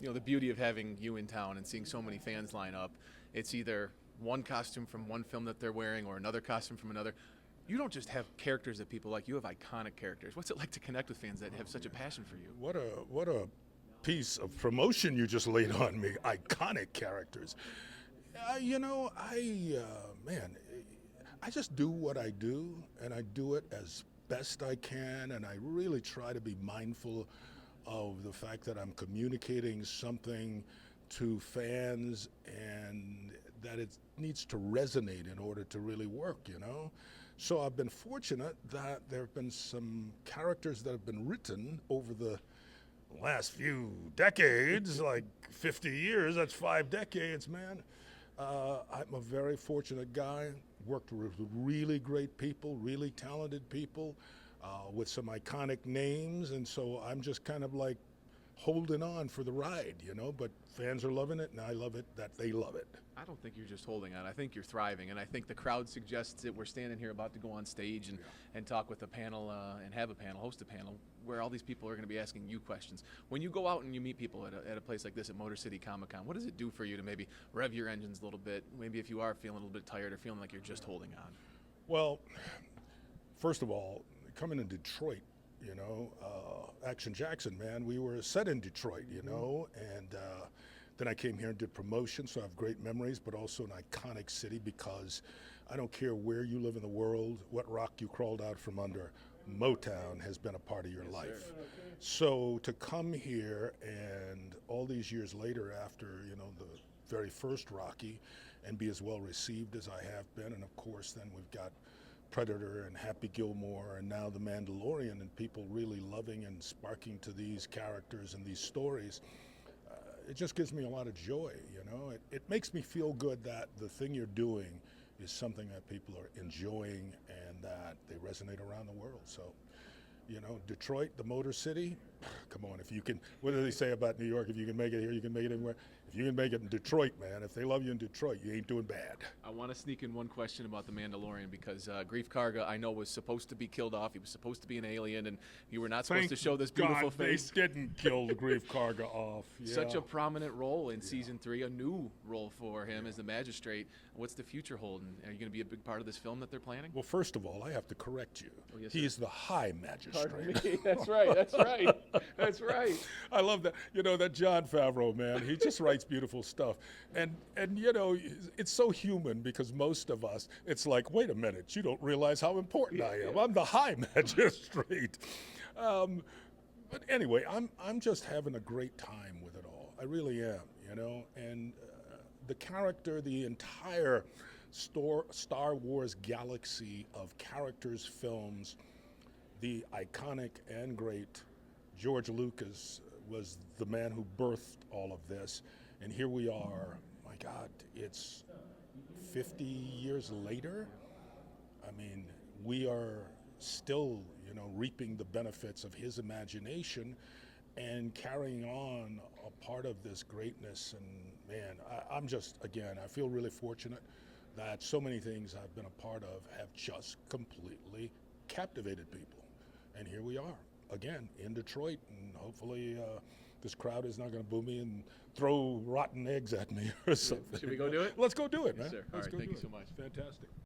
the beauty of having you in town and seeing so many fans line up. It's either one costume from one film that they're wearing or another costume from another. You don't just have characters that people like. You have iconic characters. What's it like to connect with fans that have such a passion for you? What a piece of promotion you just laid on me. Iconic characters. Man, I just do what I do, and I do it as best I can, and I really try to be mindful of the fact that I'm communicating something to fans and that it needs to resonate in order to really work. So I've been fortunate that there have been some characters that have been written over the last few decades, like 50 years, that's 5 decades, man. I'm a very fortunate guy, worked with really great people, really talented people, with some iconic names, and so I'm just kind of like holding on for the ride, but fans are loving it, and I love it that they love it. I don't think you're just holding on. I think you're thriving, and I think the crowd suggests it. We're standing here about to go on stage and talk with a panel and have a panel, host a panel, where all these people are going to be asking you questions. When you go out and you meet people at a place like this at Motor City Comic Con, what does it do for you to maybe rev your engines a little bit, maybe if you are feeling a little bit tired or feeling like you're just holding on? Well, first of all, coming to Detroit, Action Jackson, man, we were set in Detroit, and then I came here and did promotion, so I have great memories, but also an iconic city because I don't care where you live in the world, what rock you crawled out from under, Motown has been a part of your life. Sir. So to come here and all these years later after, the very first Rocky and be as well received as I have been, and of course then we've got Predator and Happy Gilmore and now The Mandalorian, and people really loving and sparking to these characters and these stories. It just gives me a lot of joy, It makes me feel good that the thing you're doing is something that people are enjoying and that they resonate around the world. So, Detroit, the Motor City, come on, if you can, what do they say about New York? If you can make it here, you can make it anywhere. If you can make it in Detroit, man, if they love you in Detroit, you ain't doing bad. I want to sneak in one question about The Mandalorian because Greef Karga, I know, was supposed to be killed off. He was supposed to be an alien, and you were not supposed to show this beautiful God face. They didn't kill Greef Karga off. Yeah. Such a prominent role in Season 3, a new role for him as the Magistrate. What's the future hold? And are you going to be a big part of this film that they're planning? Well, first of all, I have to correct you. Oh, yes, He's the High Magistrate. That's right. That's right. That's right. I love that. That Jon Favreau, man, he just writes beautiful stuff. And it's so human because most of us, it's like, wait a minute, you don't realize how important I am. I'm the High Magistrate. But anyway, I'm just having a great time with it all. I really am, and the character, the entire Star Wars galaxy of characters, films, the iconic and great George Lucas was the man who birthed all of this. And here we are, my God, it's 50 years later. I mean, we are still, reaping the benefits of his imagination and carrying on a part of this greatness. And man, I'm just, again, I feel really fortunate that so many things I've been a part of have just completely captivated people. And here we are, again, in Detroit, and hopefully this crowd is not going to boo me and throw rotten eggs at me or something. Should we go do it? Let's go do it, man. Yes, sir. All right, thank you so much. Fantastic.